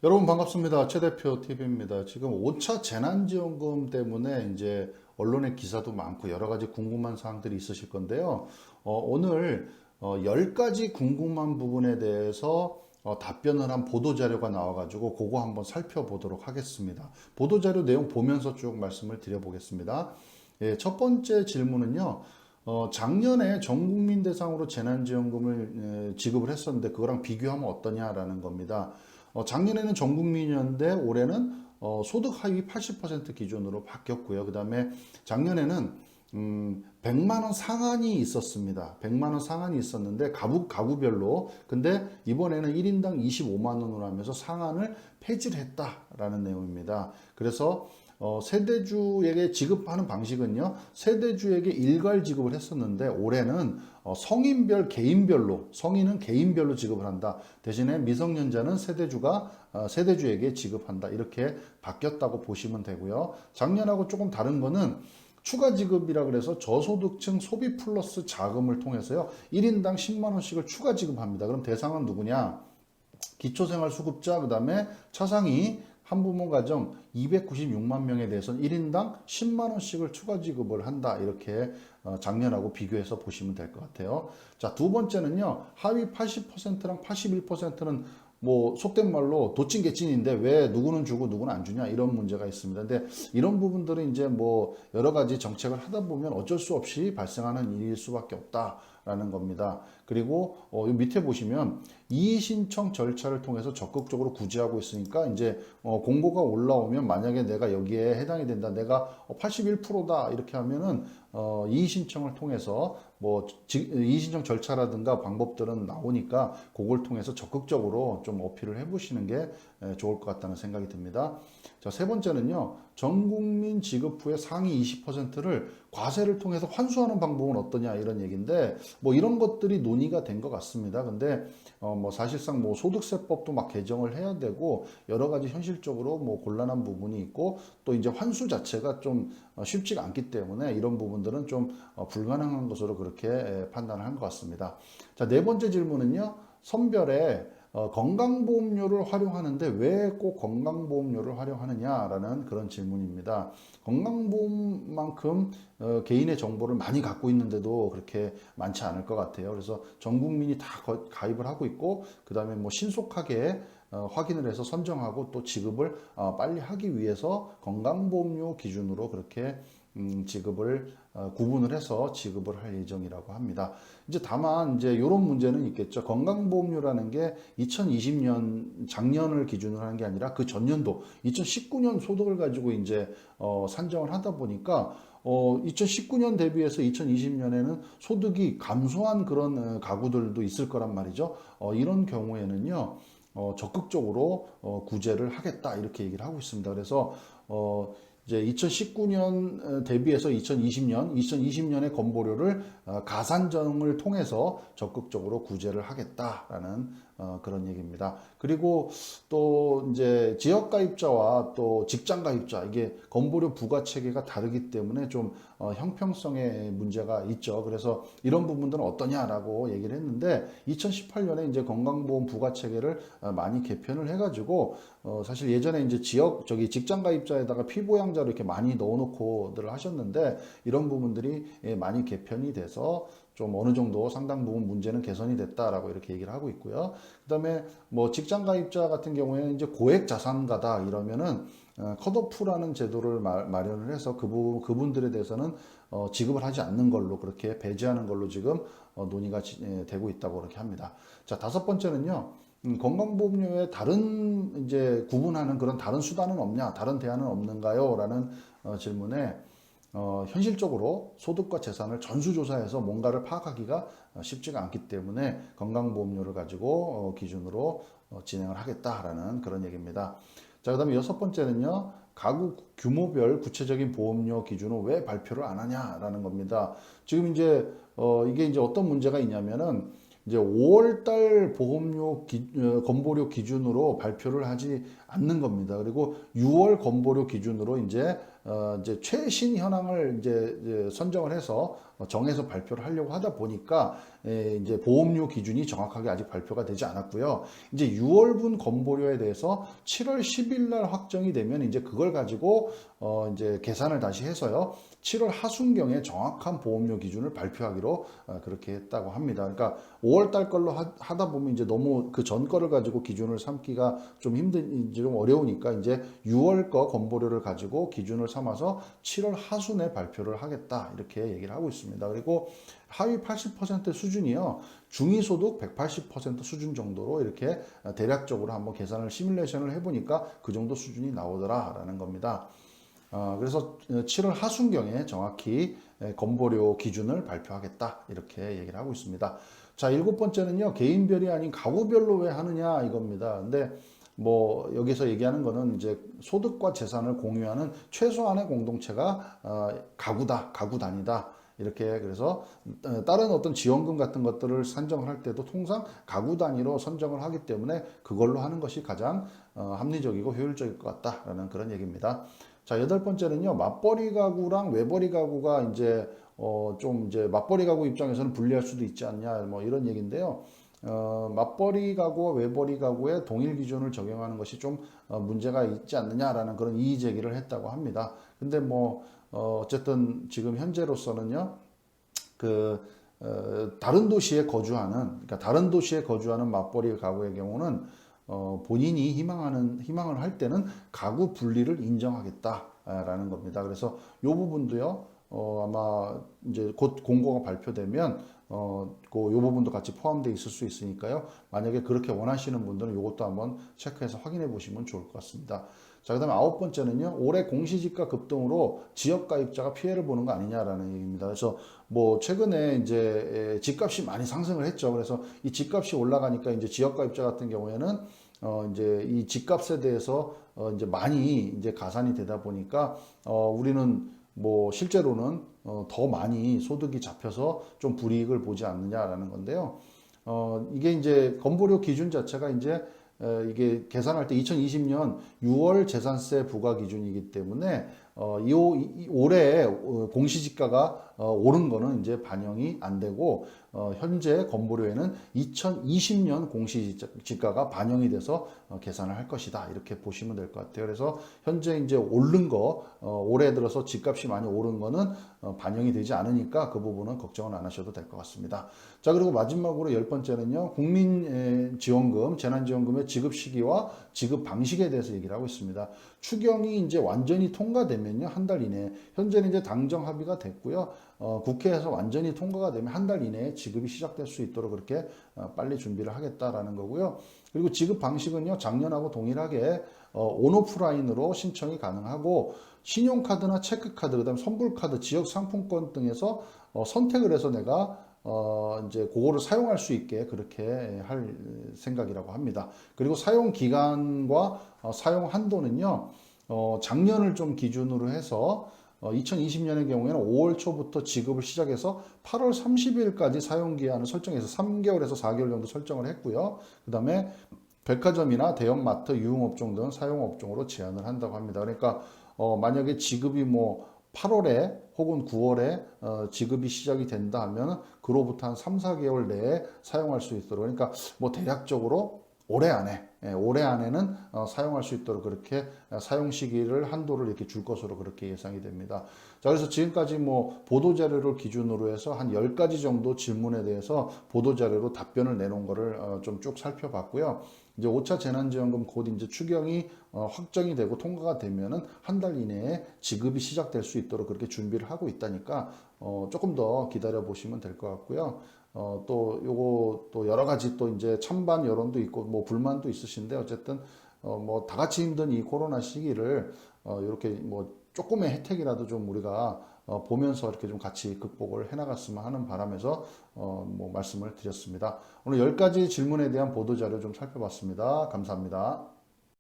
여러분 반갑습니다. 최 대표 TV입니다. 지금 5차 재난지원금 때문에 이제 언론의 기사도 많고 여러 가지 궁금한 사항들이 있으실 건데요. 오늘 10가지 궁금한 부분에 대해서 답변을 한 보도자료가 나와가지고 그거 한번 살펴보도록 하겠습니다. 보도자료 내용 보면서 쭉 말씀을 드려보겠습니다. 예, 첫 번째 질문은요. 작년에 전 국민 대상으로 재난지원금을 지급을 했었는데 그거랑 비교하면 어떠냐라는 겁니다. 작년에는 전 국민이었는데 올해는 소득 하위 80% 기준으로 바뀌었고요. 그 다음에 작년에는 100만 원 상한이 있었습니다. 100만 원 상한이 있었는데 가구별로. 근데 이번에는 1인당 25만 원으로 하면서 상한을 폐지를 했다라는 내용입니다. 그래서 세대주에게 지급하는 방식은요, 세대주에게 일괄 지급을 했었는데 올해는 성인별 개인별로, 성인은 개인별로 지급을 한다. 대신에 미성년자는 세대주에게 지급한다. 이렇게 바뀌었다고 보시면 되고요. 작년하고 조금 다른 거는 추가 지급이라 그래서 저소득층 소비 플러스 자금을 통해서요, 1인당 10만 원씩을 추가 지급합니다. 그럼 대상은 누구냐? 기초생활수급자, 그 다음에 차상위 한부모 가정 296만 명에 대해서는 1인당 10만 원씩을 추가 지급을 한다. 이렇게 작년하고 비교해서 보시면 될 것 같아요. 자, 두 번째는요. 하위 80%랑 81%는 뭐 속된 말로 도찐개찐인데 왜 누구는 주고 누구는 안 주냐 이런 문제가 있습니다. 근데 이런 부분들은 이제 뭐 여러 가지 정책을 하다 보면 어쩔 수 없이 발생하는 일일 수밖에 없다라는 겁니다. 그리고 요 밑에 보시면 이의 신청 절차를 통해서 적극적으로 구제하고 있으니까 이제 공고가 올라오면 만약에 내가 여기에 해당이 된다, 내가 81%다 이렇게 하면은 이의 신청을 통해서 뭐 이의 신청 절차라든가 방법들은 나오니까 그걸 통해서 적극적으로 좀 어필을 해보시는 게 좋을 것 같다는 생각이 듭니다. 자, 세 번째는요, 전 국민 지급 후에 상위 20%를 과세를 통해서 환수하는 방법은 어떠냐 이런 얘기인데 뭐 이런 것들이 논의가 된 것 같습니다. 근데 뭐 사실상 뭐 소득세법도 막 개정을 해야 되고 여러 가지 현실적으로 뭐 곤란한 부분이 있고 또 이제 환수 자체가 좀 쉽지가 않기 때문에 이런 부분들은 좀 불가능한 것으로 그렇게 판단을 한 것 같습니다. 자, 네 번째 질문은요. 선별에 건강보험료를 활용하는데 왜 꼭 건강보험료를 활용하느냐라는 그런 질문입니다. 건강보험만큼 개인의 정보를 많이 갖고 있는데도 그렇게 많지 않을 것 같아요. 그래서 전 국민이 다 가입을 하고 있고 그 다음에 뭐 신속하게 확인을 해서 선정하고 또 지급을 빨리 하기 위해서 건강보험료 기준으로 그렇게 지급을 구분을 해서 지급을 할 예정이라고 합니다. 이제 다만 이제 이런 문제는 있겠죠. 건강보험료라는 게 2020년 작년을 기준으로 하는 게 아니라 그 전년도 2019년 소득을 가지고 이제 산정을 하다 보니까 2019년 대비해서 2020년에는 소득이 감소한 그런 가구들도 있을 거란 말이죠. 이런 경우에는요. 적극적으로 구제를 하겠다 이렇게 얘기를 하고 있습니다. 그래서 이제 2019년 대비해서 2020년의 건보료를 가산점을 통해서 적극적으로 구제를 하겠다라는 그런 얘기입니다. 그리고 또 이제 지역가입자와 또 직장가입자 이게 건보료 부과 체계가 다르기 때문에 좀 형평성의 문제가 있죠. 그래서 이런 부분들은 어떠냐라고 얘기를 했는데 2018년에 이제 건강보험 부과 체계를 많이 개편을 해가지고 사실 예전에 이제 직장가입자에다가 피보양자로 이렇게 많이 넣어놓고들 하셨는데 이런 부분들이 많이 개편이 돼서 좀 어느 정도 상당 부분 문제는 개선이 됐다라고 이렇게 얘기를 하고 있고요. 그다음에 뭐 직장가입자 같은 경우에는 이제 고액자산가다 이러면은 컷오프라는 제도를 마련을 해서 그분들에 대해서는 지급을 하지 않는 걸로 그렇게 배제하는 걸로 지금 논의가 되고 있다고 그렇게 합니다. 자, 다섯 번째는요. 건강보험료에 다른 이제 구분하는 그런 다른 수단은 없냐, 다른 대안은 없는가요? 라는 질문에 현실적으로 소득과 재산을 전수조사해서 뭔가를 파악하기가 쉽지가 않기 때문에 건강보험료를 가지고 기준으로 진행을 하겠다라는 그런 얘기입니다. 자, 그 다음에 여섯 번째는요. 가구 규모별 구체적인 보험료 기준을 왜 발표를 안 하냐라는 겁니다. 지금 이제 이게 이제 어떤 문제가 있냐면은 이제 5월달 건보료 기준으로 발표를 하지 않는 겁니다. 그리고 6월 건보료 기준으로 이제 이제 최신 현황을 이제 선정을 해서 정해서 발표를 하려고 하다 보니까 이제 보험료 기준이 정확하게 아직 발표가 되지 않았고요. 이제 6월분 건보료에 대해서 7월 10일 날 확정이 되면 이제 그걸 가지고 이제 계산을 다시 해서요. 7월 하순경에 정확한 보험료 기준을 발표하기로 그렇게 했다고 합니다. 그러니까 5월 달 걸로 하다 보면 이제 너무 그 전 거를 가지고 기준을 삼기가 좀 좀 어려우니까 이제 6월 거 건보료를 가지고 기준을 삼아서 7월 하순에 발표를 하겠다 이렇게 얘기를 하고 있습니다. 그리고 하위 80% 수준이요. 중위소득 180% 수준 정도로 이렇게 대략적으로 한번 계산을 시뮬레이션을 해보니까 그 정도 수준이 나오더라라는 겁니다. 그래서 7월 하순경에 정확히 건보료 기준을 발표하겠다 이렇게 얘기를 하고 있습니다. 자, 7번째는요. 개인별이 아닌 가구별로 왜 하느냐 이겁니다. 근데 뭐 여기서 얘기하는 거는 이제 소득과 재산을 공유하는 최소한의 공동체가 가구다, 가구 단위다. 이렇게 그래서 다른 어떤 지원금 같은 것들을 산정을 할 때도 통상 가구 단위로 선정을 하기 때문에 그걸로 하는 것이 가장 합리적이고 효율적일 것 같다라는 그런 얘기입니다. 자, 8번째는요. 맞벌이 가구랑 외벌이 가구가 이제 좀 이제 맞벌이 가구 입장에서는 불리할 수도 있지 않냐 뭐 이런 얘기인데요. 맞벌이 가구와 외벌이 가구에 동일 기준을 적용하는 것이 좀 문제가 있지 않느냐라는 그런 이의 제기를 했다고 합니다. 근데 뭐 어쨌든 지금 현재로서는요. 다른 도시에 거주하는 그러니까 다른 도시에 거주하는 맞벌이 가구의 경우는 본인이 희망을 할 때는 가구 분리를 인정하겠다라는 겁니다. 그래서 이 부분도요. 아마 이제 곧 공고가 발표되면 그 부분도 같이 포함되어 있을 수 있으니까요. 만약에 그렇게 원하시는 분들은 이것도 한번 체크해서 확인해 보시면 좋을 것 같습니다. 자, 그다음에 9번째는요. 올해 공시지가 급등으로 지역가입자가 피해를 보는 거 아니냐라는 얘기입니다. 그래서 뭐 최근에 이제 집값이 많이 상승을 했죠. 그래서 이 집값이 올라가니까 이제 지역가입자 같은 경우에는 이제 이 집값에 대해서 이제 많이 이제 가산이 되다 보니까 우리는 뭐 실제로는 더 많이 소득이 잡혀서 좀 불이익을 보지 않느냐라는 건데요. 이게 이제 건보료 기준 자체가 이제 이게 계산할 때 2020년 6월 재산세 부과 기준이기 때문에 올해 공시지가가 오른 거는 이제 반영이 안 되고 현재 건보료에는 2020년 공시지가가 반영이 돼서 계산을 할 것이다 이렇게 보시면 될 것 같아요. 그래서 현재 이제 오른 거 올해 들어서 집값이 많이 오른 거는 반영이 되지 않으니까 그 부분은 걱정은 안 하셔도 될 것 같습니다. 자, 그리고 마지막으로 10번째는요. 국민지원금, 재난지원금의 지급 시기와 지급 방식에 대해서 얘기를 하고 있습니다. 추경이 이제 완전히 통과되면요. 한 달 이내에 현재는 이제 당정 합의가 됐고요. 국회에서 완전히 통과가 되면 한 달 이내에 지급이 시작될 수 있도록 그렇게 빨리 준비를 하겠다라는 거고요. 그리고 지급 방식은요. 작년하고 동일하게 온오프라인으로 신청이 가능하고 신용카드나 체크카드, 그다음에 선불카드, 지역상품권 등에서 선택을 해서 내가 이제 그거를 사용할 수 있게 그렇게 할 생각이라고 합니다. 그리고 사용 기간과 사용 한도는요, 작년을 좀 기준으로 해서 2020년의 경우에는 5월 초부터 지급을 시작해서 8월 30일까지 사용 기한을 설정해서 3개월에서 4개월 정도 설정을 했고요. 그 다음에 백화점이나 대형마트, 유흥업종 등 사용업종으로 제한을 한다고 합니다. 그러니까 만약에 지급이 뭐 8월에 혹은 9월에 지급이 시작이 된다 하면 그로부터 한 3, 4개월 내에 사용할 수 있도록 그러니까 뭐 대략적으로 올해 안에는 사용할 수 있도록 그렇게 사용 시기를 한도를 이렇게 줄 것으로 그렇게 예상이 됩니다. 자, 그래서 지금까지 뭐 보도 자료를 기준으로 해서 한 10가지 정도 질문에 대해서 보도 자료로 답변을 내놓은 거를 좀 쭉 살펴봤고요. 이제 5차 재난지원금 곧 이제 추경이 확정이 되고 통과가 되면은 한 달 이내에 지급이 시작될 수 있도록 그렇게 준비를 하고 있다니까 조금 더 기다려 보시면 될 것 같고요. 또 요거 또 여러 가지 또 이제 찬반 여론도 있고 뭐 불만도 있으신데 어쨌든 뭐 다 같이 힘든 이 코로나 시기를 이렇게 뭐 조금의 혜택이라도 좀 우리가 보면서 이렇게 좀 같이 극복을 해나갔으면 하는 바람에서 뭐 말씀을 드렸습니다. 오늘 10가지 질문에 대한 보도 자료 좀 살펴봤습니다. 감사합니다.